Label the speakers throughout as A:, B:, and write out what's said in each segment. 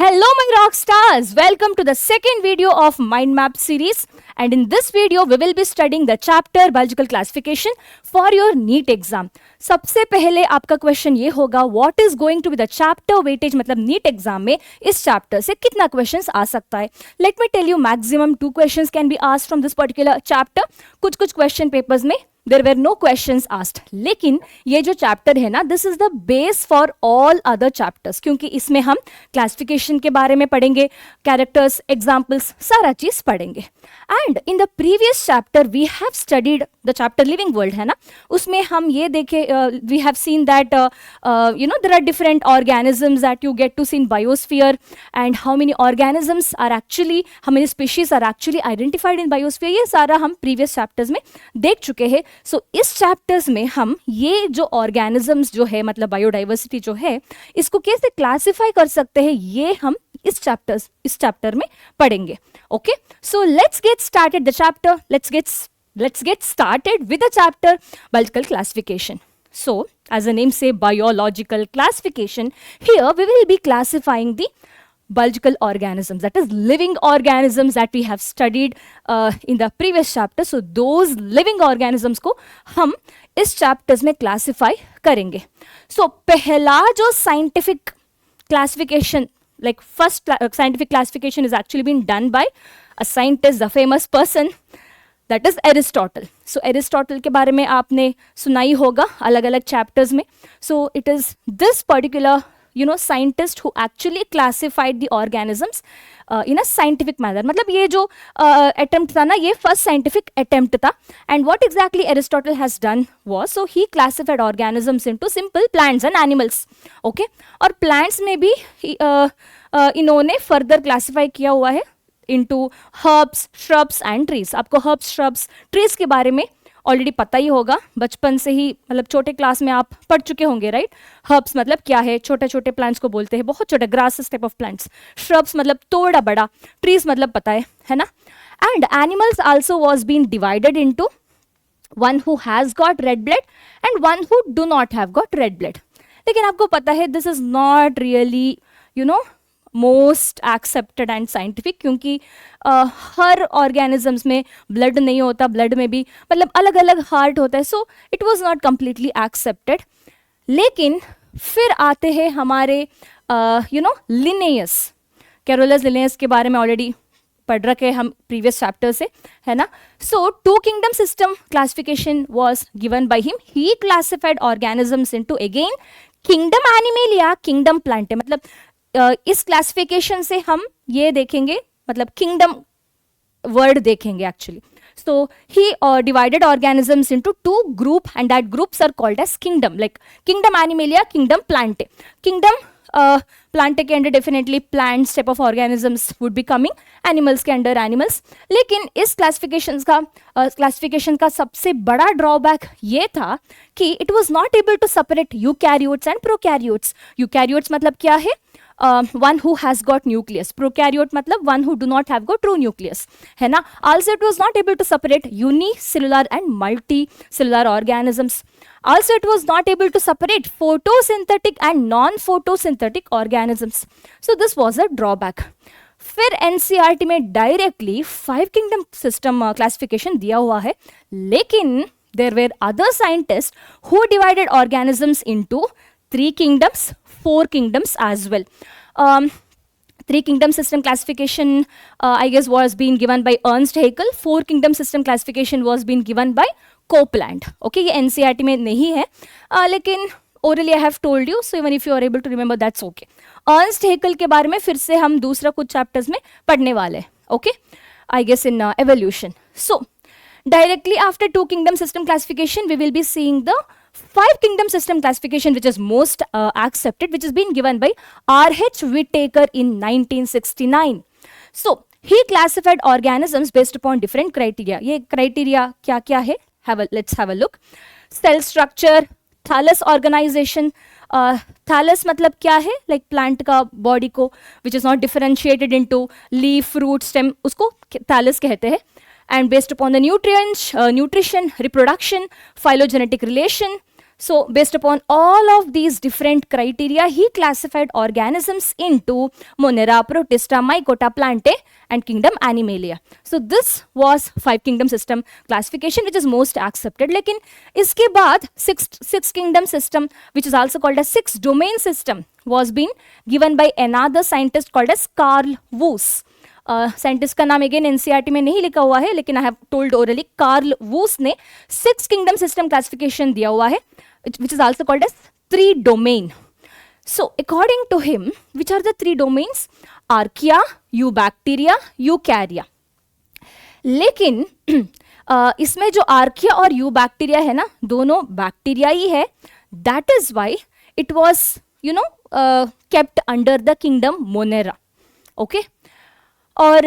A: Hello my rock stars, welcome to the second video of Mind Map series, and in this video we will be studying the chapter biological classification for your NEET exam. सबसे पहले आपका question ये होगा what is going to be the chapter weightage, मतलब NEET exam में इस chapter से कितना क्वेश्चंस आ सकता है. Let me tell you maximum 2 questions can be asked from this particular chapter. कुछ क्वेश्चन पेपर्स में there were no questions asked, लेकिन ये जो चैप्टर है ना, this is the base for all other chapters, क्योंकि इसमें हम क्लासिफिकेशन के बारे में पढ़ेंगे, कैरेक्टर्स, एग्जाम्पल्स, सारा चीज पढ़ेंगे. And in the previous chapter we have studied the chapter living world, है ना, उसमें हम ये देखे, we have seen that you know there are different organisms that you get to see in biosphere, and how many organisms are actually, how many species are actually identified in biosphere. ये सारा हम previous chapters में देख चुके हैं. सो इस chapters में हम ये जो ऑर्गेनिजम्स जो है, मतलब बायोडाइवर्सिटी जो है, इसको कैसे क्लासिफाई कर सकते हैं, ये हम इस चैप्टर में पढ़ेंगे. Okay, so let's get started the chapter. Let's get started with the chapter biological classification. So, as the name say, biological classification, here we will be classifying the biological organisms, that is living organisms that we have studied in the previous chapter. So, those living organisms को हम इस chapters में classify करेंगे. So, पहला जो scientific classification, like first scientific classification is actually been done by a scientist, the famous person, that is Aristotle. So Aristotle के बारे में आपने सुना ही होगा अलग अलग चैप्टर्स में. So it is this particular scientist who actually classified the organisms in a scientific manner. मतलब ये जो attempt था ना, ये first scientific attempt था. And what exactly Aristotle has done was, so he classified organisms into simple plants and animals. Okay, और plants में भी इन्होंने further classify किया हुआ है into herbs, shrubs and trees. आपको herbs, shrubs, trees के बारे में ऑलरेडी पता ही होगा, बचपन से ही, मतलब छोटे क्लास में आप पढ़ चुके होंगे, राइट. हर्ब्स मतलब क्या है, छोटे छोटे प्लांट्स को बोलते हैं, बहुत छोटे grasses type of plants. Shrubs मतलब थोड़ा बड़ा. ट्रीज मतलब पता है ना. And animals also was been divided into one who has got red blood and one who do not have got red blood. लेकिन आपको पता है this is not really most accepted and scientific, क्योंकि हर ऑर्गेनिजम्स में blood नहीं होता, blood में भी मतलब अलग अलग हार्ट होता है. So it was not completely accepted. लेकिन फिर आते हैं हमारे लिनेयस, कैरोलस लिनेयस के बारे में ऑलरेडी पढ़ रखे हम प्रीवियस चैप्टर से, है ना. So 2 kingdom system classification was given by him. He classified organisms into again kingdom Animalia, kingdom Plantae. मतलब इस क्लासिफिकेशन से हम ये देखेंगे, मतलब किंगडम वर्ड देखेंगे actually. So he divided organisms into 2 group and that groups are called as kingdom, like kingdom Animalia, kingdom Plantae. Kingdom Plantae के under definitely plants type of organisms would be coming, animals के under animals. लेकिन इस classification का सबसे बड़ा drawback ये था कि it was not able to separate eukaryotes and prokaryotes. Eukaryotes मतलब क्या है, one who has got nucleus. Prokaryote मतलब one who do not have got true nucleus, है ना. Also it was not able to separate unicellular and multicellular organisms. Also it was not able to separate photosynthetic and non-photosynthetic organisms. So this was a drawback. फिर NCERT में directly 5 kingdom system classification दिया हुआ है, लेकिन there were other scientists who divided organisms into 3 kingdoms, 4 kingdoms as well. 3 kingdom system classification I guess was being given by Ernst Haeckel. 4 kingdom system classification was being given by Copeland. Okay, ये NCERT में नहीं है, लेकिन orally I have told you, so even if you are able to remember that's okay. Ernst Haeckel के बारे में फिर से हम दूसरा कुछ chapters में पढ़ने वाले हैं. Okay, I guess in evolution. So directly after 2 kingdom system classification we will be seeing the 5 kingdom system classification, which is most accepted, which is being given by R.H. Whittaker in 1969. So he classified organisms based upon different criteria. ये criteria क्या क्या है, let's have a look. Cell structure, thallus organization. Thallus मतलब क्या है, like plant का body को, which is not differentiated into leaf, root, stem, उसको thallus कहते हैं. And based upon the nutrition, reproduction, phylogenetic relation, So based upon all of these different criteria, he classified organisms into Monera, Protista, Mycota, Plantae and kingdom Animalia. So this was 5 kingdom system classification which is most accepted. लेकिन इसके बाद six kingdom system which is also called as 6 domain system was been given by another scientist called as Carl Woese. Scientist का नाम again NCERT में नहीं लिखा हुआ है, लेकिन I have told orally Carl Woese ने 6 किंगडम सिस्टम क्लासिफिकेशन दिया हुआ है, which is also called as 3 domain. So according to him, which are the 3 domains? Archaea, Eubacteria, Eukarya. लेकिन इसमें जो आर्किया और यूबैक्टीरिया है ना, दोनों बैक्टीरिया ही है. That is why it was kept under the kingdom Monera. Okay. Or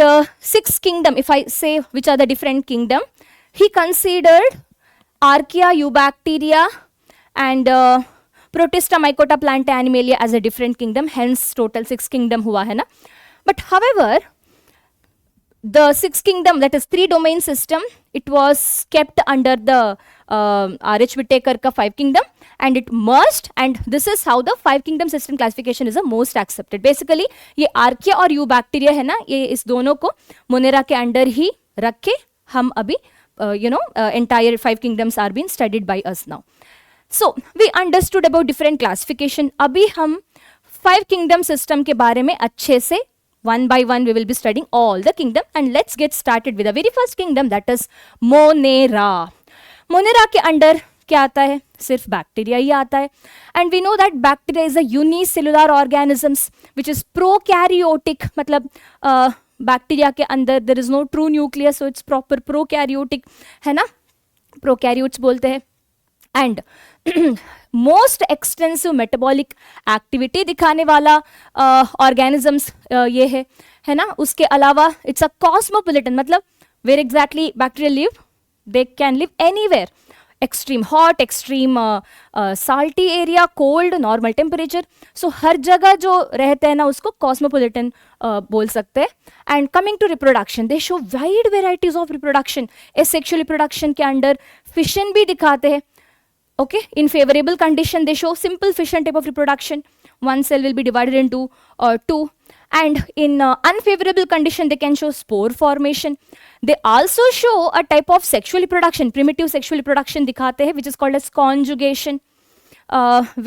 A: 6 kingdom, if I say which are the different kingdom, he considered Archaea, Eubacteria and Protista, Mycota, Plantae, Animalia as a different kingdom. Hence total 6 kingdom हुआ है ना. But however, the 6 kingdom, that is 3 domain system, it was kept under the R.H. Whittaker का 5 kingdom and it merged, and this is how the 5 kingdom system classification is the most accepted. Basically ये archaea और eubacteria है ना, ये इस दोनों को Monera के अंडर ही रख के हम अभी entire 5 kingdoms are being studied by us now. So we understood about different classification. अभी हम 5 kingdom system के बारे में अच्छे से one by one we will be studying all the kingdom, and let's get started with the very first kingdom, that is Monera. Monera के under क्या आता है? सिर्फ बैक्टीरिया ही आता है. And we know that bacteria is a unicellular organisms which is prokaryotic. मतलब bacteria के अंदर there is no true nucleus, so it's proper prokaryotic है ना, प्रोकैरियोट्स बोलते हैं. And most extensive metabolic activity दिखाने वाला ऑर्गेनिजम्स ये है ना. उसके अलावा इट्स अ कॉस्मोपोलिटन, मतलब where exactly bacteria live, they can live anywhere, extreme hot, extreme salty area, cold, normal temperature. So हर जगह जो रहते हैं ना उसको cosmopolitan बोल सकते हैं. And coming to reproduction, they show wide varieties of reproduction. Asexual reproduction के अंडर fission भी दिखाते हैं. Okay, in favorable condition they show simple fission type of reproduction. One cell will be divided into 2. And in unfavorable condition they can show spore formation. They also show a type of sexual reproduction, primitive sexual reproduction दिखाते हैं, which is called as conjugation,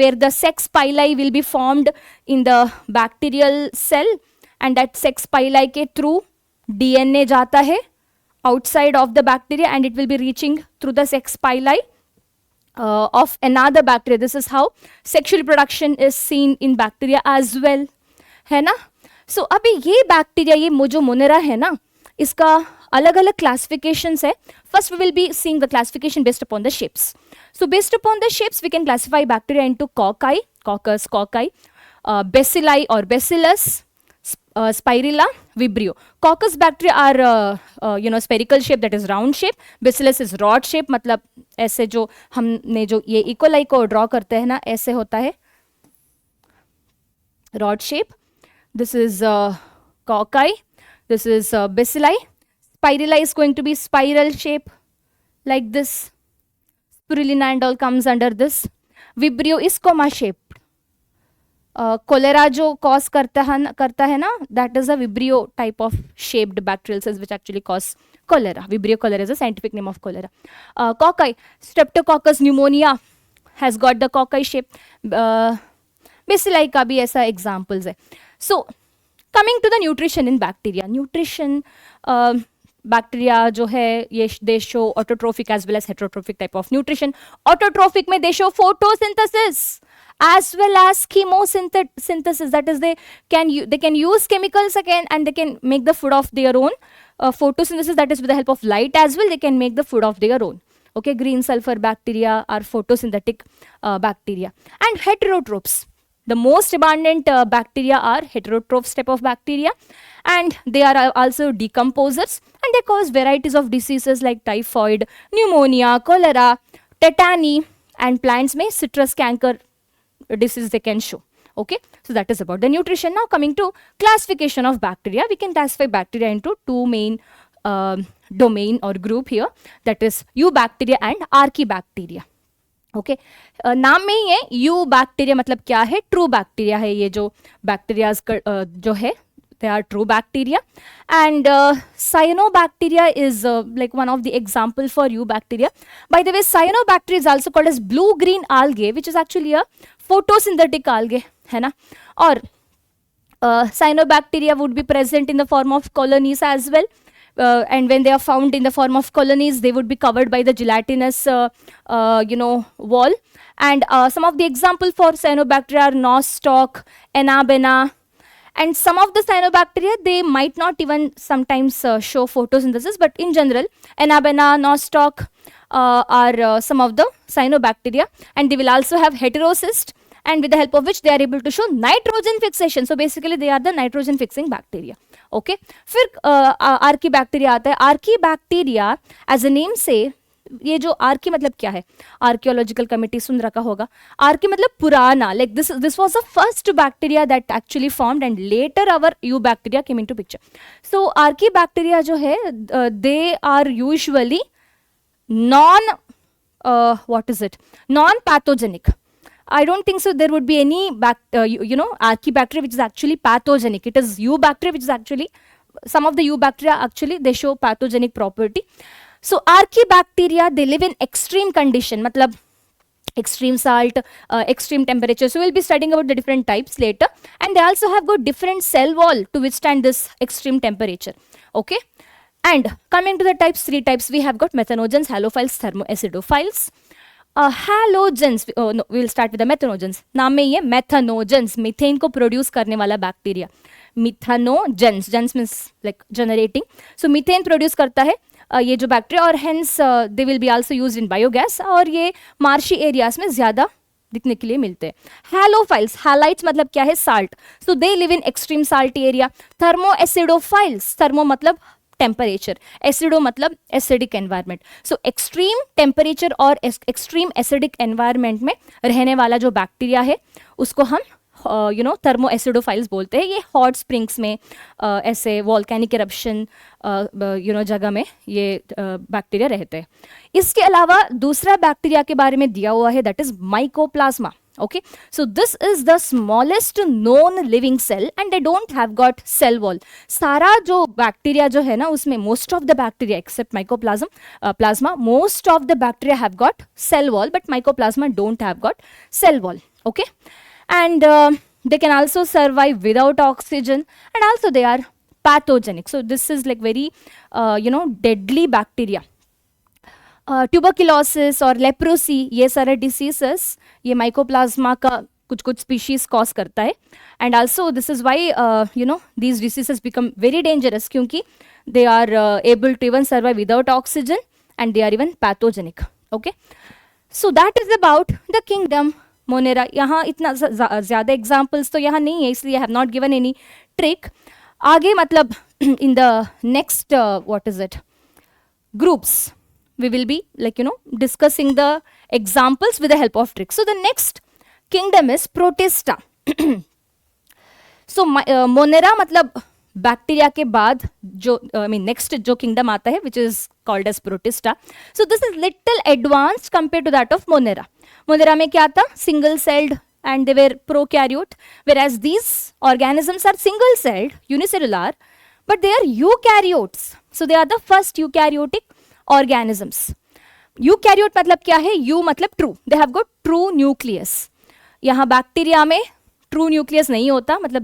A: where the sex pili will be formed in the bacterial cell, and that sex pili के through DNA जाता है outside of the bacteria, and it will be reaching through the sex pili of another bacteria. This is how sexual reproduction is seen in bacteria as well, है ना. So अभी ये bacteria, ये जो Monera है ना, इसका अलग अलग क्लासिफिकेशंस है. First we will be seeing the classification based upon the shapes. So based upon the shapes we can classify bacteria into cocci, coccus, cocci, bacilli और bacillus, spirilla, vibrio. Coccus bacteria are spherical shape, that is round shape. Bacillus is rod shape, मतलब ऐसे जो हमने जो ये E coli को draw करते हैं ना, ऐसे होता है rod shape. This is cocci, this is bacilli. Spirilla is going to be spiral shape like this. Spirulina and all comes under this. Vibrio is comma shaped. Cholera जो cause करता है ना, that is a vibrio type of shaped bacterial cells which actually cause cholera. Vibrio cholera is a scientific name of cholera. Cocci, Streptococcus pneumonia has got the cocci shape. Bacilli का भी ऐसा examples है. So coming to the nutrition in bacteria, nutrition bacteria जो है ये they show autotrophic as well as heterotrophic type of nutrition. Autotrophic में they show photosynthesis as well as chemosynthesis, that is they can use chemicals again and they can make the food of their own. Photosynthesis, that is with the help of light as well they can make the food of their own. Okay, green sulfur bacteria are photosynthetic bacteria. And heterotrophs, the most abundant bacteria are heterotrophs type of bacteria, and they are also decomposers, and they cause varieties of diseases like typhoid, pneumonia, cholera, tetany, and plants may citrus canker disease they can show. Okay, so that is about the nutrition. Now coming to classification of bacteria, we can classify bacteria into two main domain or group here, that is eubacteria and archaebacteria. Okay नाम में ही है you bacteria, मतलब क्या है, true bacteria है ये जो bacterias जो है, they are true bacteria. And cyanobacteria is like one of the example for eubacteria. By the way, cyanobacteria is also called as blue green algae, which is actually a photosynthetic algae, है ना. और cyanobacteria would be present in the form of colonies as well. And when they are found in the form of colonies, they would be covered by the gelatinous wall. And some of the example for cyanobacteria are nostoc, Anabaena. And some of the cyanobacteria, they might not even sometimes show photosynthesis, but in general, Anabaena, nostoc are some of the cyanobacteria, and they will also have heterocyst, and with the help of which they are able to show nitrogen fixation. So basically, they are the nitrogen fixing bacteria. Okay. फिर archaebacteria आता है. Archaebacteria as a name से, ये जो Archie मतलब क्या है, archaeological committee सुन रखा होगा. आर्की मतलब पुराना, like this was the first bacteria that actually formed and later our eubacteria came into picture. So archaebacteria जो है, they are usually non what is it, non pathogenic. I don't think so there would be any Archaebacteria which is actually pathogenic. It is eubacteria which is actually, some of the eubacteria actually they show pathogenic property. So Archaebacteria, they live in extreme condition, matlab extreme salt, extreme temperature. So we'll be studying about the different types later, and they also have got different cell wall to withstand this extreme temperature. Okay, and coming to the types, three types we have got: methanogens, halophiles, thermoacidophiles. Halogens, no, we'll start with the methanogens. नाम में ये methanogens, methane को produce करने वाला bacteria. Methanogens, gens means like generating. So methane produce करता है ये जो बैक्टीरिया, और hence they will be also used in biogas, और ये मार्शी एरियाज में ज्यादा दिखने के लिए मिलते हैं. हैलोफाइल्स, हैलाइट्स मतलब क्या है, salt. So they live in extreme salty area. Thermoacidophiles, thermo मतलब टेम्परेचर, एसिडो मतलब acidic environment. So extreme temperature और एक्सट्रीम एसिडिक एनवायरमेंट में रहने वाला जो बैक्टीरिया है उसको हम थर्मो एसिडोफाइल्स बोलते हैं. ये हॉट स्प्रिंग्स में ऐसे वॉल्केनिक इरप्शन जगह में ये बैक्टीरिया रहते हैं. इसके अलावा दूसरा बैक्टीरिया के बारे में दिया हुआ है, that is mycoplasma. Okay, so this is the smallest known living cell and they don't have got cell wall. सारा जो बैक्टीरिया जो है ना उसमें most of the bacteria except plasma, most of the bacteria have got cell wall, but mycoplasma don't have got cell wall. Okay, and they can also survive without oxygen, and also they are pathogenic. So this is like very deadly bacteria. Tuberculosis और leprosy, ये सारे diseases ये mycoplasma का कुछ कुछ species cause करता है. And also this is why these diseases become very dangerous, क्योंकि they are able to even survive without oxygen and they are even pathogenic. Okay, so that is about the kingdom monera. यहाँ इतना ज़्यादा examples तो यहाँ नहीं है, इसलिए I have not given any trick. आगे मतलब in the next what is it groups we will be discussing the examples with the help of tricks. So the next kingdom is Protista. So Monera मतलब bacteria के बाद जो next जो kingdom आता है which is called as Protista. So this is little advanced compared to that of Monera. Monera में क्या था, single celled and they were prokaryote, whereas these organisms are single celled, unicellular, but they are eukaryotes. So they are the first eukaryotic organisms. Eukaryote मतलब क्या है, you मतलब true, they have got true nucleus. यहाँ bacteria में true nucleus नहीं होता, मतलब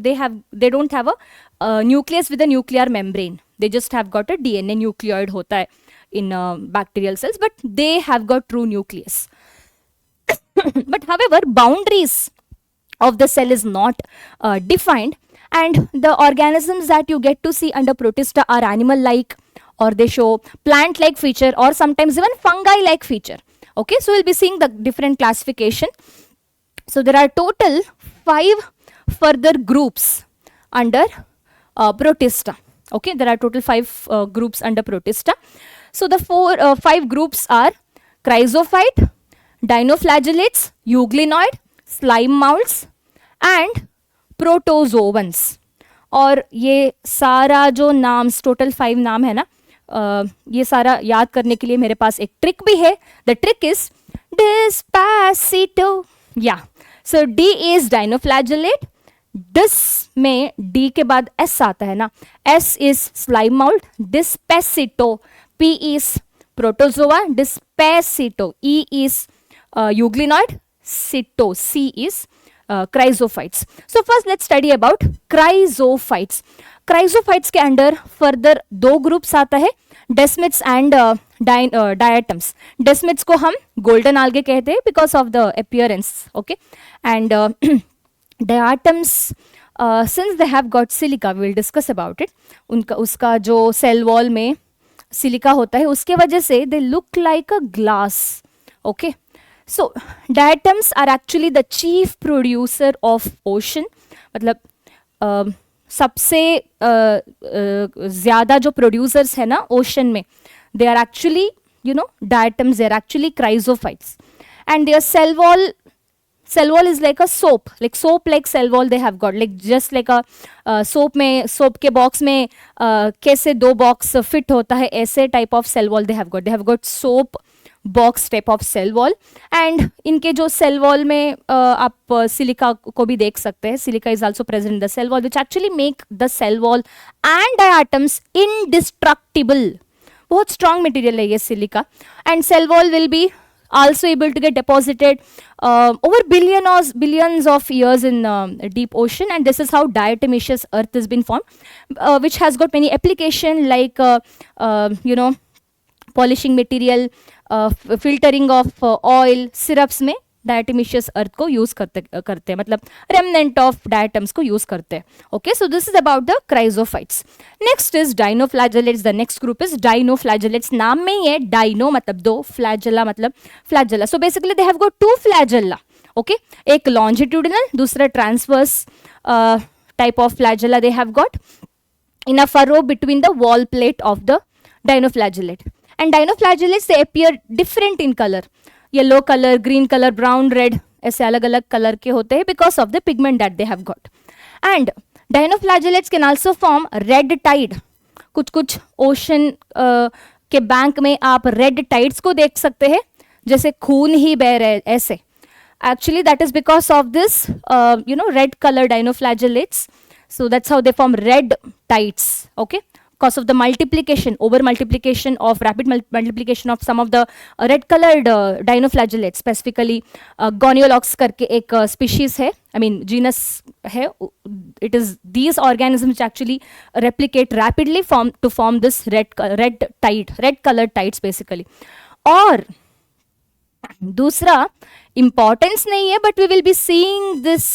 A: they don't have a nucleus with a nuclear membrane, they just have got a DNA nucleoid होता है इन bacterial cells, but they have got true nucleus. But however, boundaries of the cell is not defined, and the organisms that you get to see under Protista are animal-like, or they show plant-like feature, or sometimes even fungi-like feature. Okay, so we'll be seeing the different classification. So there are total 5 further groups under Protista. Okay, there are total 5 groups under Protista. So the 5 groups are chrysophyte, dinoflagellates, euglenoid, slime molds, and protozoans. और ये सारा जो नाम्स, total 5 नाम है ना, ये सारा याद करने के लिए मेरे पास एक ट्रिक भी है. The trick is Despacito. Yeah. So D is dinoflagellate. Dis में D के बाद S आता है ना. S is slime mold. Despacito. P is protozoa. Despacito. E is euglenoid. Cito. C is chrysophytes. So first let's study about chrysophytes. Chrysophytes के under further दो groups आता है, डेस्मिट्स एंड डायटम्स. डेस्मिट्स को हम golden algae कहते हैं because of the appearance. Okay. And diatoms since they have got silica, we will discuss about it. उनका उसका जो सेल वॉल में सिलिका होता है उसके वजह से they look like a glass. Okay. So diatoms are actually the chief producer of ocean. मतलब सबसे ज़्यादा जो प्रोड्यूसर्स है ना ओशन में, they are actually diatoms, they are actually chrysophytes. And their cell wall is like a soap like cell wall they have got, like just like a soap के box में कैसे दो बॉक्स फिट होता है, ऐसे type of cell wall they have got soap box type of cell wall. And इनके जो cell wall में आप सिलिका को भी देख सकते हैं. Silica is also present in the cell wall which actually make the cell wall and diatoms indestructible. बहुत स्ट्रॉन्ग मटेरियल है ये silica. And cell wall will be also able to get deposited over billions of years in deep ocean, and this is how diatomaceous earth has been formed, which has got many application like polishing material, filtering of oil, syrups में diatomaceous earth को use करते हैं, मतलब remnant of diatoms को use करते हैं. Okay, so this is about the chrysophytes. Next is dinoflagellates. The next group is dinoflagellates. नाम में ही है dino मतलब दो, flagella मतलब flagella. So basically they have got two flagella. Okay, एक longitudinal, दूसरा transverse type of flagella they have got in a furrow between the wall plate of the dinoflagellate. And dinoflagellates, they appear different in color. Yellow colour, green colour, brown, red, ऐसे अलग अलग colour के होते हैं because of the pigment that they have got. And dinoflagellates can also form red tide. कुछ कुछ ocean के bank में आप रेड टाइड्स को देख सकते हैं, जैसे खून ही बह रहे ऐसे. Actually that is because of this red colour dinoflagellates. So that's how they form red tides. Okay, because of the multiplication, over multiplication of rapid multiplication of some of the red colored dinoflagellates, specifically goniolox करके एक species है, I mean genus है. It is these organisms which actually replicate rapidly to form this red colored tides basically. और दूसरा importance नहीं है, but we will be seeing this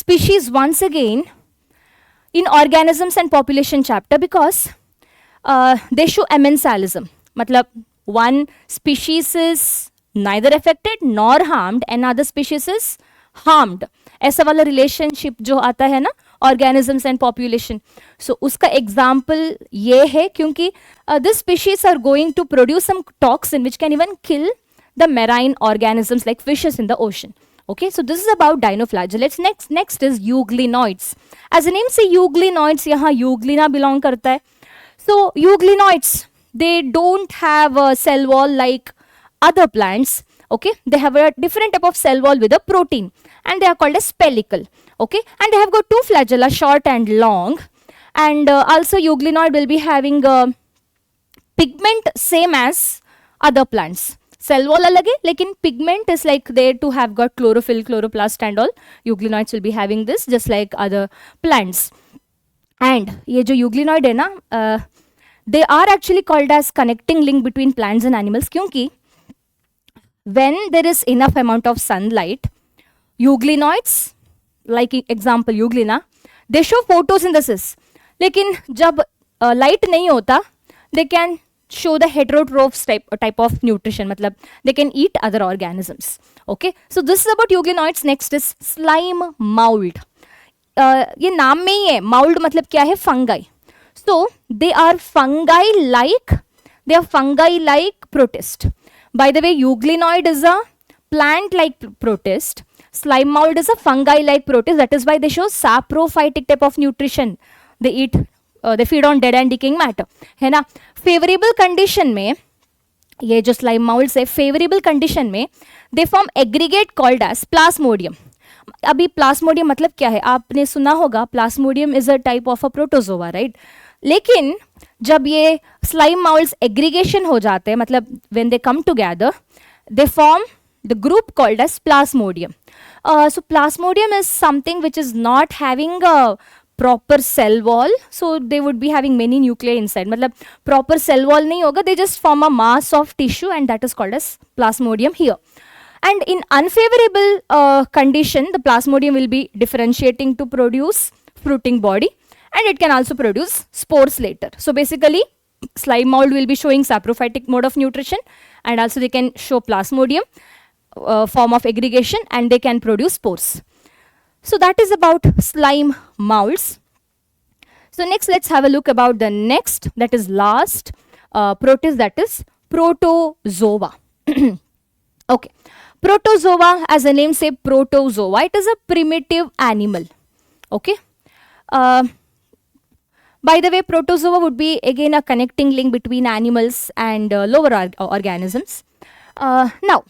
A: species once again in organisms and population chapter because they show amensalism. मतलब one species is neither affected nor harmed and other species is harmed. ऐसा वाला relationship जो आता है ना organisms and population. So उसका example ये है क्योंकि this species are going to produce some toxin which can even kill the marine organisms like fishes in the ocean. Okay, so this is about dinoflagellates. Next is euglenoids. As the name say euglenoids, यहाँ euglena belong करता है. So euglenoids, they don't have a cell wall like other plants. Okay, they have a different type of cell wall with a protein, and they are called as pellicle. Okay, and they have got two flagella, short and long, and also euglenoid will be having a pigment same as other plants. Cell wall अलग है, लेकिन pigment is like there to have got chlorophyll, chloroplast and all. Euglenoids will be having this just like other plants. And ये जो euglenoid है ना, they are actually called as connecting link between plants and animals क्योंकि when there is enough amount of sunlight, euglenoids, like example euglena, they show photosynthesis. लेकिन जब light नहीं होता, they can show the heterotrophs type of nutrition, matlab they can eat other organisms. Okay, so this is about euglenoids. Next is slime mold. ये नाम में ही है, mold मतलब क्या है, fungi. So they are fungi like protist. By the way, euglenoid is a plant like protist, slime mold is a fungi like protist. That is why they show saprophytic type of nutrition. They eat they feed on dead and decaying matter, है ना. Favourable condition में ये जो slime माउल्ड्स है favourable condition में they form aggregate called as plasmodium. अभी plasmodium मतलब क्या है, आपने सुना होगा plasmodium is a type of a protozoa, right. लेकिन जब ये स्लाइम माउल्ड्स एग्रीगेशन हो जाते हैं, मतलब when they come together they form the group called as plasmodium. So plasmodium is something which is not having a proper cell wall, so they would be having many nuclei inside. मतलब proper cell wall नहीं होगा, they just form a mass of tissue and that is called as plasmodium here. And in unfavorable condition, the plasmodium will be differentiating to produce fruiting body, and it can also produce spores later. So basically slime mold will be showing saprophytic mode of nutrition, and also they can show plasmodium form of aggregation, and they can produce spores. So that is about slime molds. So next let's have a look about the next, that is last protist, that is protozoa. Okay, protozoa, as the name say protozoa, it is a primitive animal. Okay, by the way, protozoa would be again a connecting link between animals and lower organisms. Now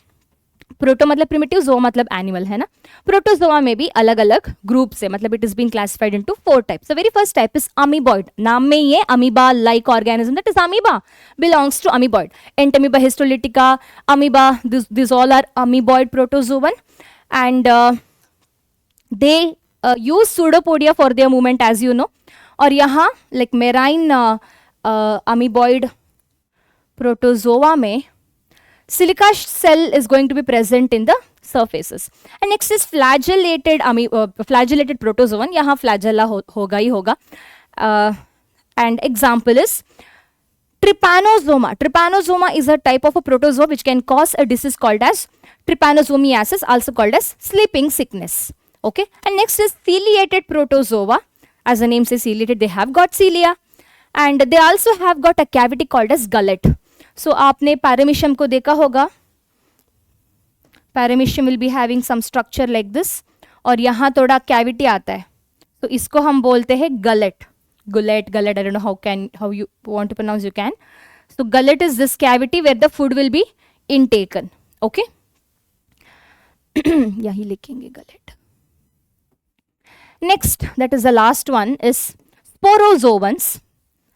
A: proto मतलब primitive, जो मतलब animal है ना. Protozoa में भी अलग अलग group से, मतलब it is been classified into 4 types. The very first type is amoeboid. नाम में ये amoeba like organism, that is amoeba belongs to amoeboid. Entamoeba, histolytica, amoeba, this all are amoeboid protozoan, and they use pseudopodia for their movement as you know. और यहाँ like marine amoeboid protozoa में silica cell is going to be present in the surfaces. And next is flagellated flagellated protozoan. यहाँ flagella होगा ही होगा. And example is trypanosoma. Trypanosoma is a type of a protozoa which can cause a disease called as trypanosomiasis, also called as sleeping sickness. Okay. And next is ciliated protozoa. As the name says, ciliated, they have got cilia, and they also have got a cavity called as gullet. So आपने paramecium को देखा होगा. Paramecium will be having some structure like this, और यहाँ थोड़ा cavity आता है, तो इसको हम बोलते हैं gullet. Gullet, I don't know how you want to pronounce, you can. So gullet is this cavity where the food will be intaken. Okay, यही लिखेंगे gullet. Next, that is the last one, is sporozoans.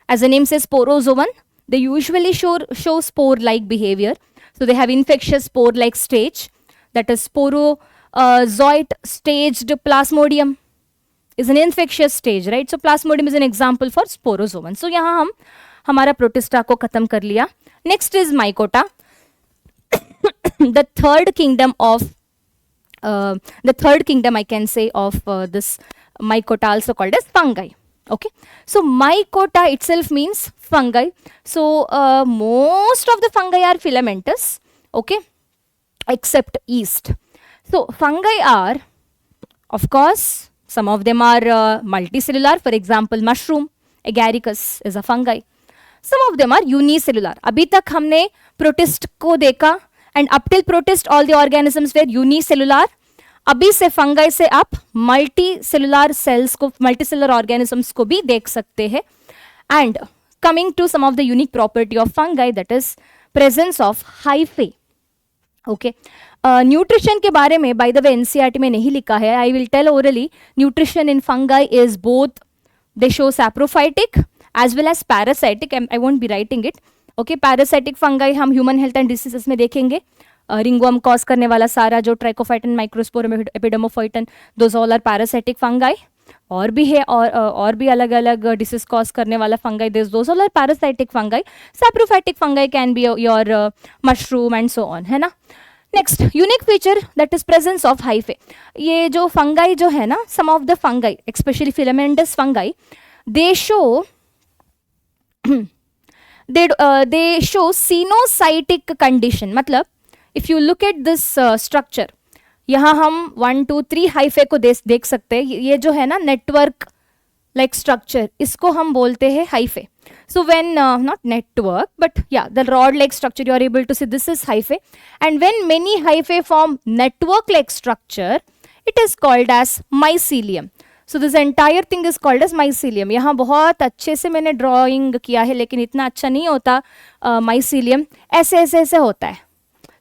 A: As the name says, sporozoan, they usually show spore-like behavior. So they have infectious spore-like stage, that is sporozoite staged plasmodium is an infectious stage, right? So plasmodium is an example for sporozoan. So यहाँ हम हमारा protista को खत्म कर लिया. Next is mycota, the third kingdom I can say of this mycota, also called as fungi. Okay, so mycota itself means fungi. So most of the fungi are filamentous, okay, except yeast. So fungi are, of course, some of them are multicellular. For example, mushroom agaricus is a fungi. Some of them are unicellular. अभी तक हमने protist को देखा, and up till protist all the organisms were unicellular. अभी से fungi से आप multi cellular cells को, मल्टी सेलुलर ऑर्गेनिजम्स को भी देख सकते हैं. And coming to some of the unique property of fungi, that is presence of hyphae. Okay, nutrition के बारे में बाय द वे एनसीईआरटी में नहीं लिखा है. I will tell orally. Nutrition in fungi is both, they show saprophytic as well as parasitic. I won't be writing it. Okay, parasitic fungi हम human health and diseases में देखेंगे. Ringworm cause करने वाला सारा जो trichophyton, microsporum, epidermophyton, those all are parasitic fungi. और भी है, और भी अलग अलग डिसीज कॉज करने वाला fungi, those all are parasitic fungi. Saprophytic fungi can be your mushroom and so on, है ना. Next unique feature, that is presence of hyphae. ये जो फंगाई जो है ना, some of the fungi specially filamentous fungi, they show coenocytic condition. मतलब if you look at this structure, यहाँ हम 1 2 3 हाइफे को देख सकते हैं. ये जो है ना नेटवर्क लाइक स्ट्रक्चर, इसको हम बोलते हैं hyphae. So when not network but या the rod like structure, you are able to see this is hyphae. And when many hyphae form network like structure, it is called as mycelium. So this entire thing is called as mycelium. यहाँ बहुत अच्छे से मैंने drawing किया है लेकिन इतना अच्छा नहीं होता माइसीलियम. ऐसे ऐसे ऐसे होता है.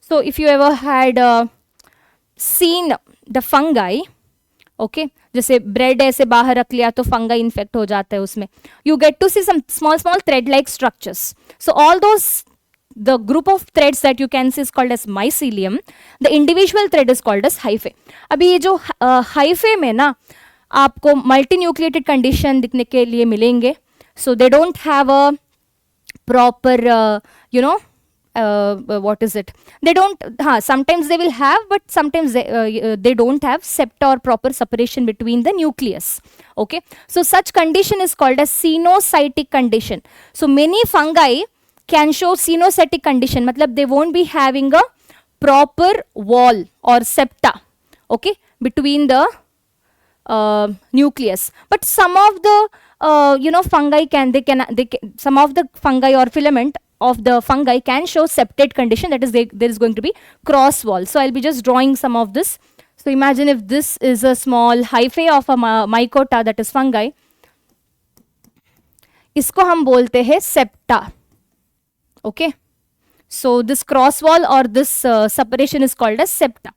A: So if you ever had seen the fungi, okay, जैसे ब्रेड ऐसे बाहर रख लिया तो फंगाई इन्फेक्ट हो जाता है उसमें. You get to see some small small thread like structures. So all those the group of threads that you can see is called as mycelium. The individual thread is called as hyphae. अभी ये जो hyphae में ना आपको multinucleated condition दिखने के लिए मिलेंगे. So they don't have a proper what is it, they don't, sometimes they will have, but sometimes they don't have septa or proper separation between the nucleus. Okay, so such condition is called as cenocytic condition. So many fungi can show cenocytic condition, matlab they won't be having a proper wall or septa, okay, between the nucleus. But some of the fungi some of the fungi or filament of the fungi can show septate condition, that is there is going to be cross wall. So I'll be just drawing some of this. So imagine if this is a small hyphae of a mycota, that is fungi, इसको हम बोलते हैं septa. Okay, so this cross wall or this separation is called as septa.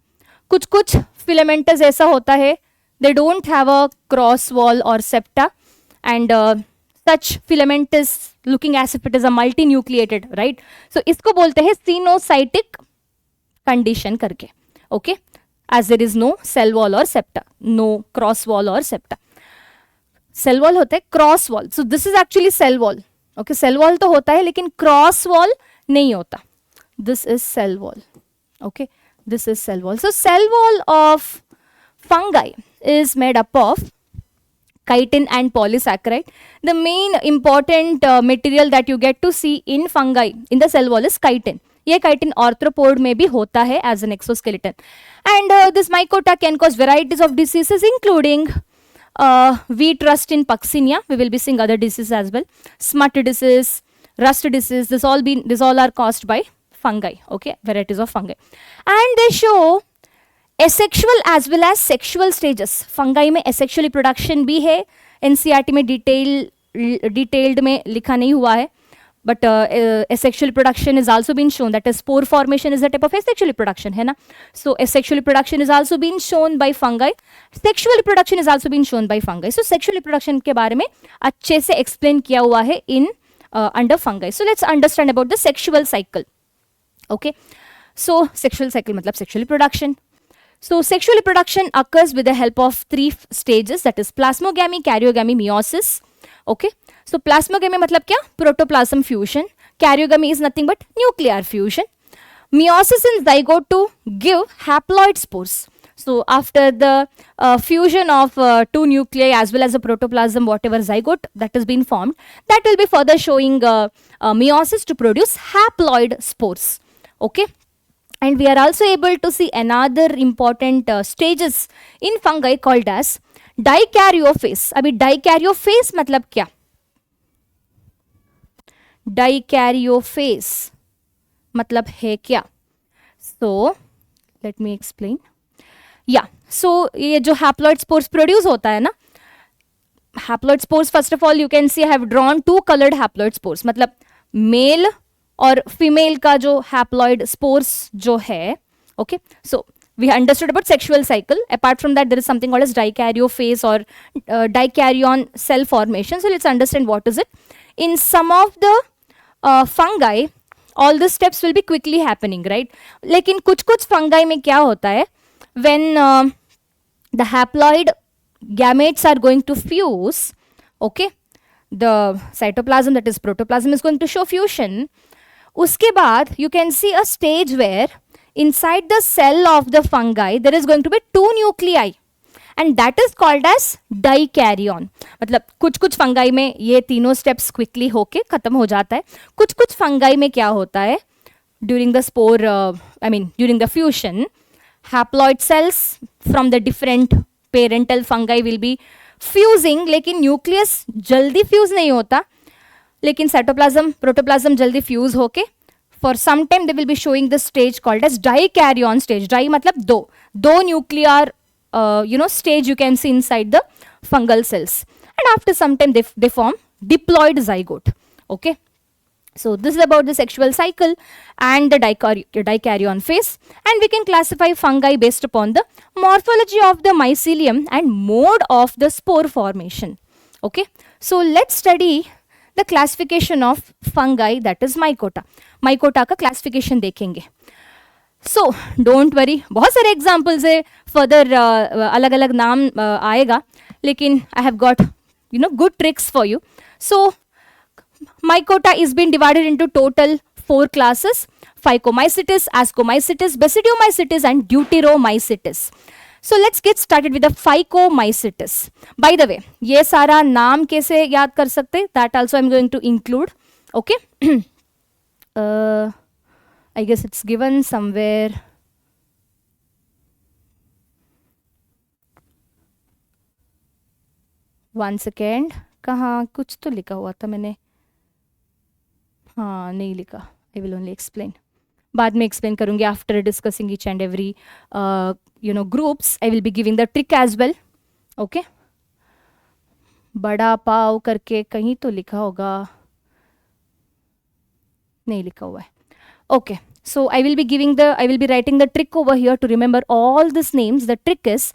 A: कुछ filamentous ऐसा होता है, they don't have a cross wall or septa, and such filament is looking as if it is a multinucleated, right? So इसको बोलते हैं cenocytic condition करके. Okay, as there is no cell wall or septa, no cross wall or septa. Cell wall होता है, cross wall. So this is actually cell wall. Okay, cell wall तो होता है लेकिन cross wall नहीं होता. This is cell wall. Okay, this is cell wall. So cell wall of fungi is made up of chitin and polysaccharide. The main important material that you get to see in fungi in the cell wall is chitin. ये chitin arthropod में भी होता है as an exoskeleton. And this mycota can cause varieties of diseases including wheat rust in Puccinia. We will be seeing other diseases as well. Smut disease, rust disease. This all are caused by fungi. Okay, varieties of fungi, and they show asexual as well as sexual stages. Fungi में asexual reproduction भी है. NCERT में detailed में लिखा नहीं हुआ है. But asexual reproduction is also been shown, that is spore formation is a type of asexual reproduction, है ना? So asexual reproduction is also been shown by fungi. Sexual reproduction is also been shown by fungi. So sexual reproduction के बारे में अच्छे से explain किया हुआ है in under fungi. So let's understand about the sexual cycle. Okay, so sexual cycle मतलब sexual reproduction. So sexual reproduction occurs with the help of three stages, that is plasmogamy, karyogamy, meiosis. Okay, so plasmogamy मतलब क्या? Protoplasm fusion. Karyogamy is nothing but nuclear fusion. Meiosis in zygote to give haploid spores. So after the fusion of two nuclei as well as the protoplasm, whatever zygote that has been formed, that will be further showing meiosis to produce haploid spores. Okay, and we are also able to see another important stages in fungi called as dikaryophase. अभी dikaryophase मतलब क्या? Dikaryophase मतलब है क्या? So let me explain. Yeah, so ये जो haploid spores produce होता है ना, haploid spores, first of all you can see I have drawn two colored haploid spores. मतलब male और female का जो haploid spores जो है. Okay, so we understood about sexual cycle. Apart from that, there is something called as dikaryophase or dikaryon cell formation. So let's understand what is it. In some of the fungi, all the steps will be quickly happening, right? लेकिन कुछ fungi में क्या होता है? When the haploid gametes are going to fuse, okay, the cytoplasm, that is protoplasm, is going to show fusion. उसके बाद you can see a stage where inside the cell of the fungi there is going to be two nuclei, and that is called as dikaryon. मतलब कुछ fungi में ये तीनों steps quickly होके खत्म हो जाता है. कुछ fungi में क्या होता है? During the spore, during the fusion, haploid cells from the different parental fungi will be fusing, लेकिन nucleus जल्दी fuse नहीं होता, लेकिन cytoplasm, protoplasm जल्दी fuse होके for some time they will be showing the stage called as dikaryon stage. Di मतलब दो nuclear stage you can see inside the fungal cells, and after some time they form diploid zygote. Okay, so this is about the sexual cycle and the dikaryon phase, and we can classify fungi based upon the morphology of the mycelium and mode of the spore formation. Okay, so let's study the classification of fungi, that is mycota. mycota का classification देखेंगे. So don't worry, बहुत सारे examples है, further अलग अलग नाम आएगा, लेकिन I have got good tricks for you. So mycota is being divided into total 4 classes: Phycomycetes, Ascomycetes, Basidiomycetes and Deuteromycetes. So let's get started with the Phycomycetes. By the way, ये सारा नाम कैसे याद कर सकते, that also I'm going to include. Okay. I guess it's given somewhere. One second. कहाँ कुछ तो लिखा हुआ था मैंने, हाँ नहीं लिखा. I will only explain. बाद में explain करूँगी after discussing each and every groups. I will be giving the trick as well. Okay. बड़ा पाव करके कहीं तो लिखा होगा, नहीं लिखा हुआ है. Okay, so I will be writing the trick over here to remember all these names. The trick is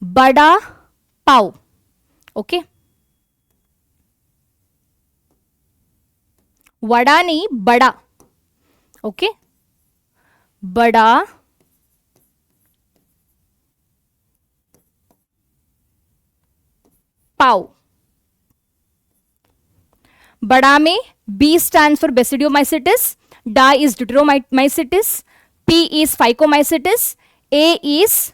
A: bada pav. Okay, vada nahi, bada. Okay, bada pav. Bada में B stands for Basidiomycetes, Da is Deuteromycetes, P is Phycomycetes, A is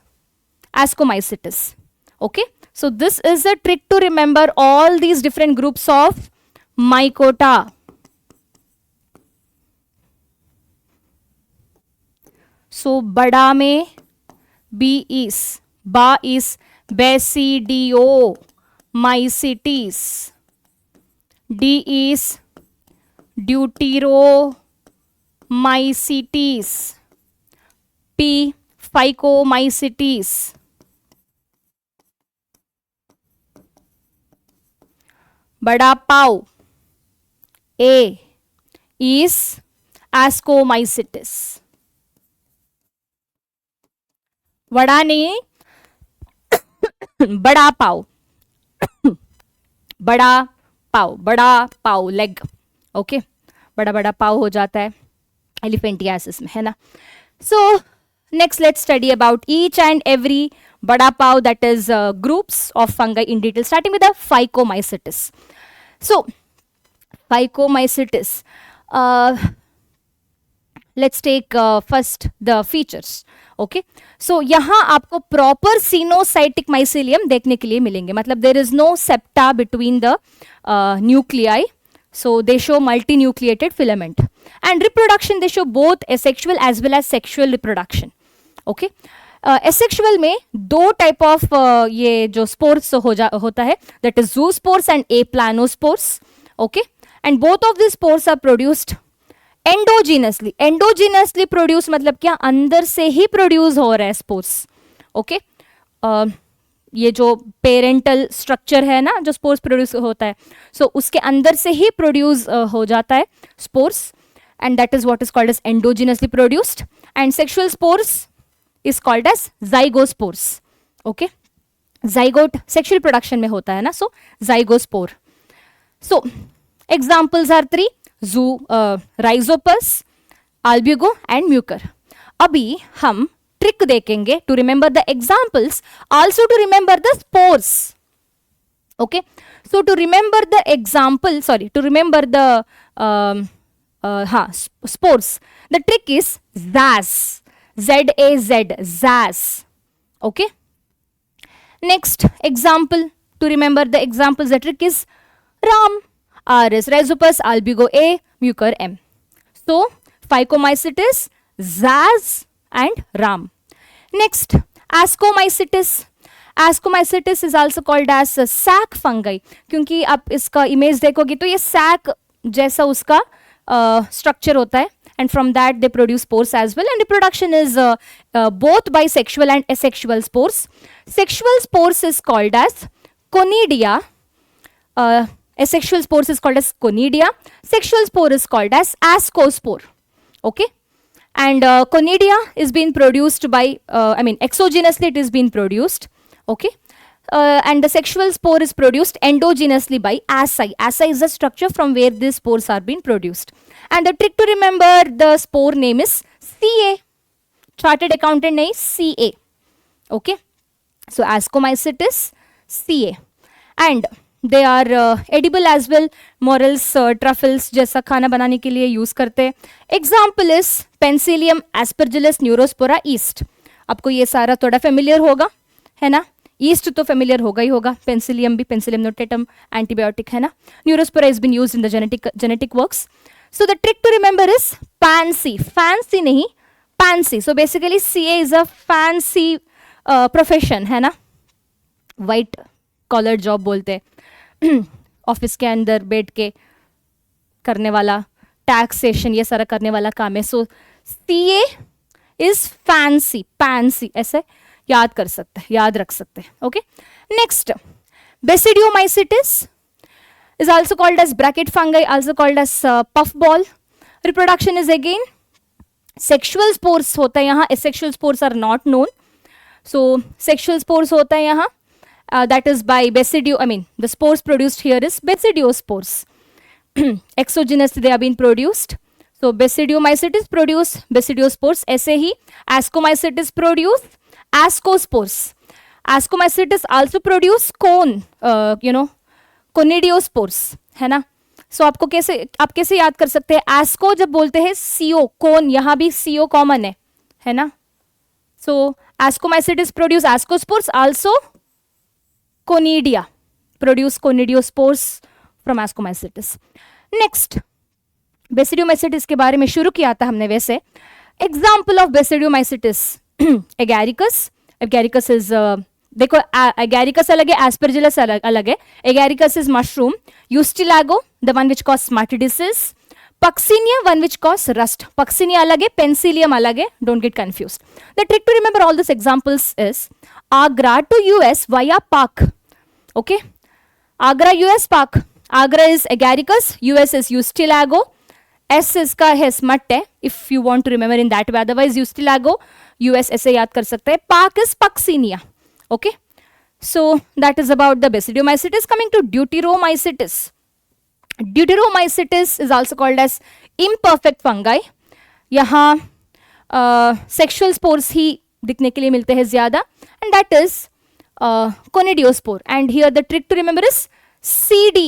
A: Ascomycetes. Okay, so this is a trick to remember all these different groups of mycota. So bada में B is Basidiomycetes, D is Deuteromycetes, P Phycomycetes, bada pav, A is Ascomycetes. Vada नहीं, बड़ा पाव, बड़ा पाव leg. Okay, बड़ा पाव हो जाता है elephantiasis में, है ना. So next let's study about each and every बड़ा पाव, that is groups of fungi in detail, starting with the phycomycetes. So phycomycetes, let's take first the features. Okay, so यहाँ आपको प्रॉपर सिनोसाइटिक माइसेलियम देखने के लिए मिलेंगे, मतलब there is no septa between the nuclei, so they show multinucleated filament, and reproduction they show both asexual as well as sexual reproduction. Okay, asexual में दो type of ये जो spores होता है, that is zoospores and aplanospores. Okay, and both of these spores are produced endogenously produce मतलब क्या, अंदर से ही produce हो रहा है spores. Okay, ये जो पेरेंटल स्ट्रक्चर है ना, जो स्पोर्स प्रोड्यूस होता है, सो उसके अंदर से ही प्रोड्यूस हो जाता है spores, and that is what is called as endogenously produced. And sexual spores is called as zygospores. Okay, zygote sexual production में होता है ना, so zygospore. So examples are 3: rhizopus, albugo and mucor. अभी हम trick देखेंगे to remember the examples, also to remember the spores. Okay, so to remember the example, sorry, to remember the spores, the trick is ZAZ, ZAZ, ZAZ. Okay, next example, to remember the examples, the trick is RAM, R is Rhizopus, Albugo A, Mucor M. So Phycomycetes, ZAZ and RAM. Next, Ascomycetes. Ascomycetes is also called as sac fungi, क्योंकि आप इसका image देखोगे तो ये sac जैसा उसका structure होता है, and from that they produce spores as well, and reproduction is both by sexual and asexual spores. Sexual spores is called as Conidia, asexual spores is called as conidia. Sexual spore is called as ascospore. Okay, and conidia is being produced by, exogenously it is being produced. Okay, and the sexual spore is produced endogenously by asci. Asci is the structure from where these spores are being produced. And the trick to remember the spore name is Ca. Chartered accountant name is Ca. Okay, so Ascomycetes Ca, and they are edible as well. Morels, truffles जैसा खाना बनाने के लिए use करते हैं. Example is penicillium Aspergillus Neurospora east. आपको ये सारा थोड़ा फेमिलियर होगा, है ना. ईस्ट तो फेमिलियर होगा ही होगा. पेंसिलियम भी, पेंसिलियम नोटेटम एंटीबायोटिक है ना. Neurospora is been used in the genetic works. So the trick to remember is fancy. Fancy नहीं, fancy. So basically CA is a fancy profession, है ना. वाइट कॉलर जॉब बोलते हैं. Office के अंदर बैठ के करने वाला, टैक्सेशन ये सारा करने वाला काम है. सो सीए इज फैंसी. फैंसी ऐसे याद कर सकते हैं, याद रख सकते हैं. Okay, next basidiomycetes is also called as bracket fungi, also called as puffball. Reproduction is again sexual spores होता है यहाँ. Asexual spores are not known. So sexual spores होता है यहाँ. That is by the spores produced here is basidiospores. Exogenously they are being produced. So basidiomycetes produce basidiospores. ऐसे ही ascomycetes produce ascospores. Ascomycetes also produce cone, conidiospores, है ना. सो आपको आप कैसे याद कर सकते हैं. एस्को जब बोलते हैं सीओ, कोन, यहां भी सीओ कॉमन है ना. So ascomycetes produce ascospores, also conidia produce conidiospores from ascomycetes. Next basidiomycetes के बारे में शुरू किया था हमने. वैसे example of basidiomycetes, agaricus. Agaricus is देखो, एगैरिकस अलग है, एस्परजिलस अलग है. Agaricus is mushroom. Ustilago the one which cause smut disease. Puccinia one which cause rust. Puccinia अलग है, पेंसिलियम अलग है. Don't get confused. The trick to remember all this examples is Agra to US via Pak. Okay, Agra US Pak. Agra is agaricus, US is ustilago. एस इसका है smut है, if you want to remember in that way. Otherwise ustilago US ऐसे याद कर सकते हैं. Pak is puccinia. Okay, so that is about the basidiomycetes. Coming to deuteromycetes. Deuteromycetes is also called as imperfect fungi. यहाँ sexual spores ही दिखने के लिए मिलते हैं ज़्यादा, and that is conidiospore. And here the trick to remember is CD.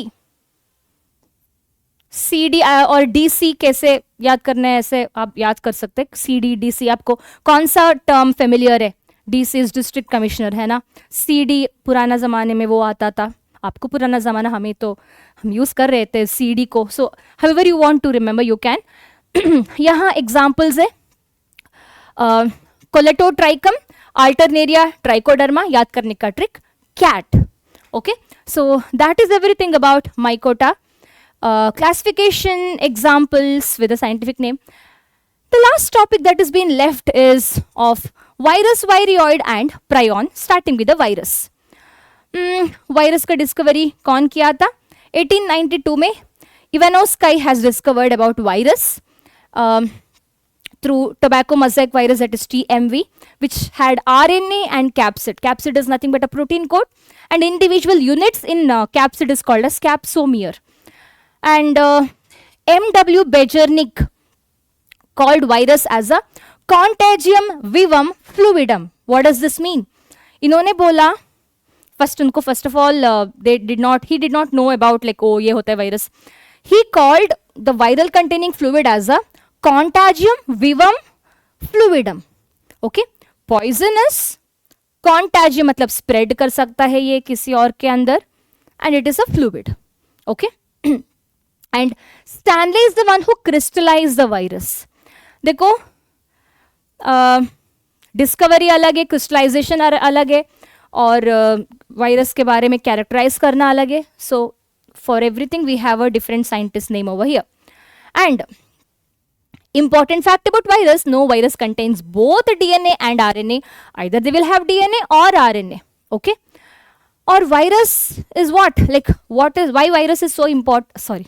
A: CD और DC कैसे याद करना है, ऐसे आप याद कर सकते हैं. CD, DC. आपको कौन सा टर्म फेमिलियर है. डीसी इज डिस्ट्रिक्ट कमिश्नर, है ना. सीडी पुराना ज़माने में वो आता था. आपको पुराना ज़माना, हमें तो हम यूज़ कर रहे थे सीडी को. So however you want to remember you can. यहाँ एग्जांपल्स है कोलेटोट्राइकम, अल्टरनेरिया, ट्राइकोडर्मा. याद करने का trick cat. Okay, so that is everything about mycota. Classification, examples with a scientific name. The last topic that has been left is of virus, viroid and prion, starting with the virus. Virus का discovery कौन किया था. 1892 में Ivanovsky has discovered about virus through tobacco mosaic virus, that is TMV, which had RNA and capsid. Capsid is nothing but a protein code, and individual units in capsid is called as capsomere. And M.W. Bejernik called virus as a contagium vivum fluidum. What does this mean? इन्होंने बोला, first of all, he did not know about like, oh, ये होता है virus. He called the viral containing fluid as a contagium vivum fluidum. Okay, poisonous, contagium मतलब spread कर सकता है ये किसी और के अंदर, and it is a fluid. Okay, and Stanley is the one who crystallized the virus. देखो, डिस्कवरी अलग है, क्रिस्टलाइजेशन अलग है, और वायरस के बारे में कैरेक्टराइज करना अलग है. So for everything we have a different scientist name over here. And important fact about virus, no virus contains both DNA and RNA. Either they will have DNA or RNA. Okay, और virus is what? Like, why virus is so important? Sorry,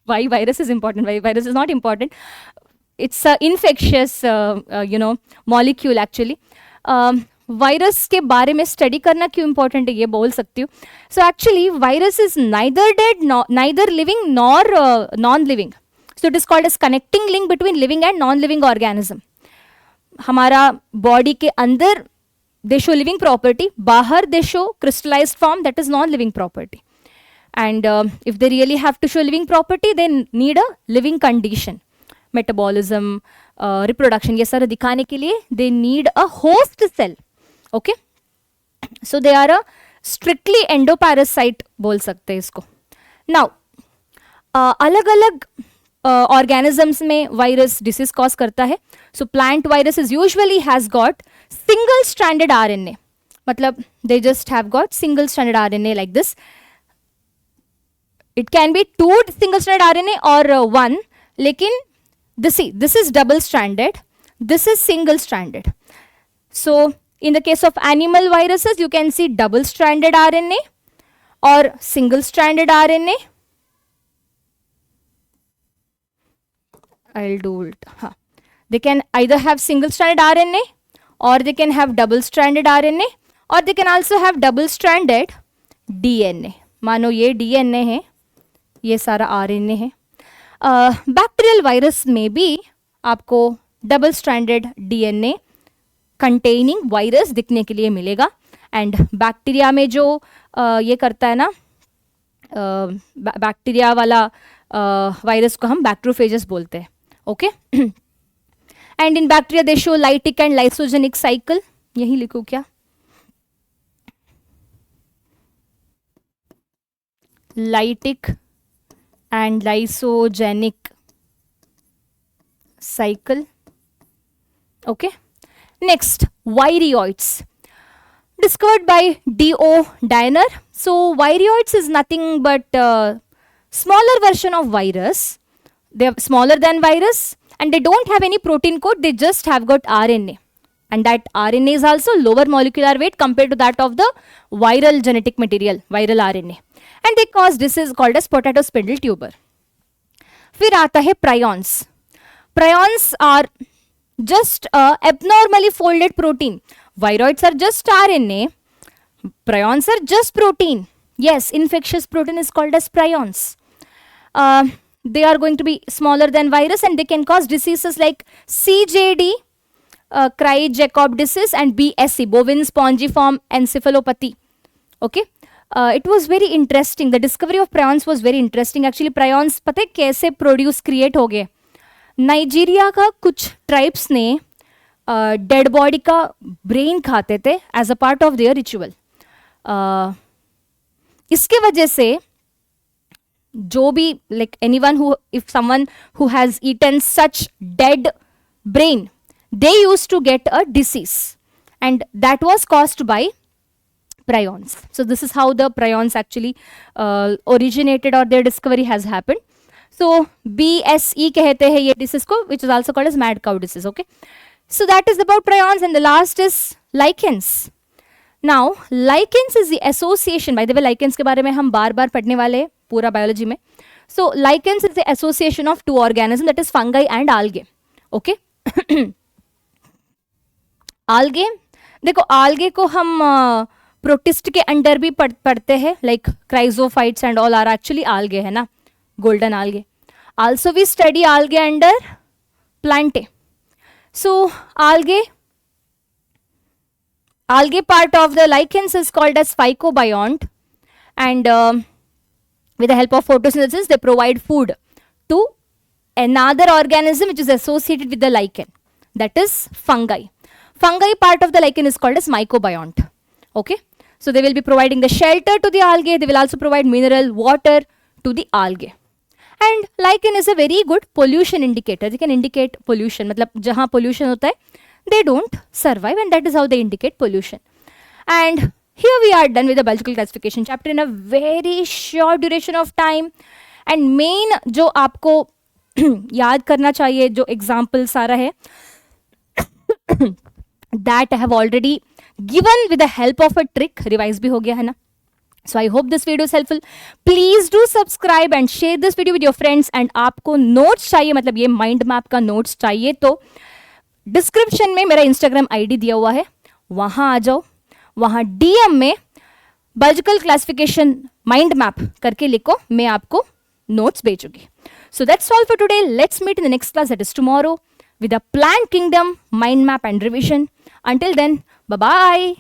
A: why virus is important? Why virus is not important? It's a infectious, molecule actually. Virus के बारे में study करना क्यों important है ये बोल सकती हूँ. So actually virus is neither dead, neither living nor non living. So it is called as connecting link between living and non living organism. हमारा बॉडी के अंदर दे शो लिविंग प्रॉपर्टी, बाहर they show crystallized form, that is non living property. And if they really have to show living property they need a living condition. Metabolism, reproduction, ये सारा दिखाने के लिए they need a host cell. Okay, so they are a strictly endoparasite बोल सकते हैं इसको. Now अलग अलग ऑर्गेनिजम्स में वायरस डिसीज कॉज करता है. So plant virus is usually has got single stranded RNA, मतलब they just have got single stranded RNA like this. It can be 2 single stranded RNA और 1, लेकिन this is double stranded, this is single stranded. So in the case of animal viruses you can see double stranded RNA or single stranded RNA. I'll do it. They can either have single stranded RNA or they can have double stranded RNA or they can also have double stranded DNA. मानो ये DNA है, ये सारा RNA है. Bacterial virus में भी आपको double stranded DNA containing virus दिखने के लिए मिलेगा. एंड बैक्टीरिया में जो ये करता है ना, बैक्टीरिया वाला वायरस को हम बैक्टीरियोफेजेस बोलते हैं. Okay, and in bacteria they show lytic and lysogenic cycle. यही लिखूं क्या? Lytic and lysogenic cycle. Okay, next, virions discovered by D.O. Diner. So virions is nothing but smaller version of virus. They are smaller than virus and they don't have any protein code, they just have got RNA, and that RNA is also lower molecular weight compared to that of the viral genetic material, viral RNA, and they cause disease called as potato spindle tuber. फिर आता है prions. Prions are just abnormally folded protein. Viroids are just RNA. Prions are just protein. Yes, infectious protein is called as prions. They are going to be smaller than virus and they can cause diseases like CJD, Creutzfeldt-Jakob disease, and BSE, bovine spongiform encephalopathy. Okay. It was very interesting. The discovery of prions was very interesting. Actually, prions पता है कैसे produce create हो गए? Nigeria का कुछ tribes ने dead body का brain खाते थे as a part of their ritual. इसके वजह से जो भी like anyone who, if someone who has eaten such dead brain, they used to get a disease and that was caused by prions. So this is how the prions actually originated or their discovery has happened. So BSE कहते हैं ये disease को, which is also called as mad cow disease. Okay, so that is about prions, and the last is lichens. Now lichens is the association. By the way, lichens के बारे में हम बार बार पढ़ने वाले हैं पूरा biology में. So lichens is the association of two organisms, that is fungi and algae. Okay. algae, देखो algae को हम प्रोटिस्ट के अंडर भी पढ़ते हैं, like chrysophytes and all are actually algae है ना, golden algae. Also we study algae under plantae. So algae part of the lichens is called as phycobiont, and with the help of photosynthesis they provide food to another organism which is associated with the lichen, that is fungi. Fungi part of the lichen is called as mycobiont. Okay, so they will be providing the shelter to the algae. They will also provide mineral water to the algae. And lichen is a very good pollution indicator. They can indicate pollution. मतलब जहाँ pollution होता है, they don't survive, and that is how they indicate pollution. And here we are done with the biological classification chapter in a very short duration of time. And main जो आपको याद करना चाहिए, जो example सारा है, that I have already given with the help of a trick. Revise भी हो गया है ना. So I hope this video is helpful. Please do subscribe and share this video with your friends. And आपको notes चाहिए, मतलब ये mind map का notes चाहिए, तो डिस्क्रिप्शन में मेरा इंस्टाग्राम आईडी दिया हुआ है, वहां आ जाओ, वहां डीएम में बायोलॉजिकल क्लासिफिकेशन माइंड मैप करके लिखो, मैं आपको नोट्स भेजूंगी. So that's all for today. Let's meet in the next class, that is tomorrow, with a plant kingdom, mind map and revision. Until then, bye bye.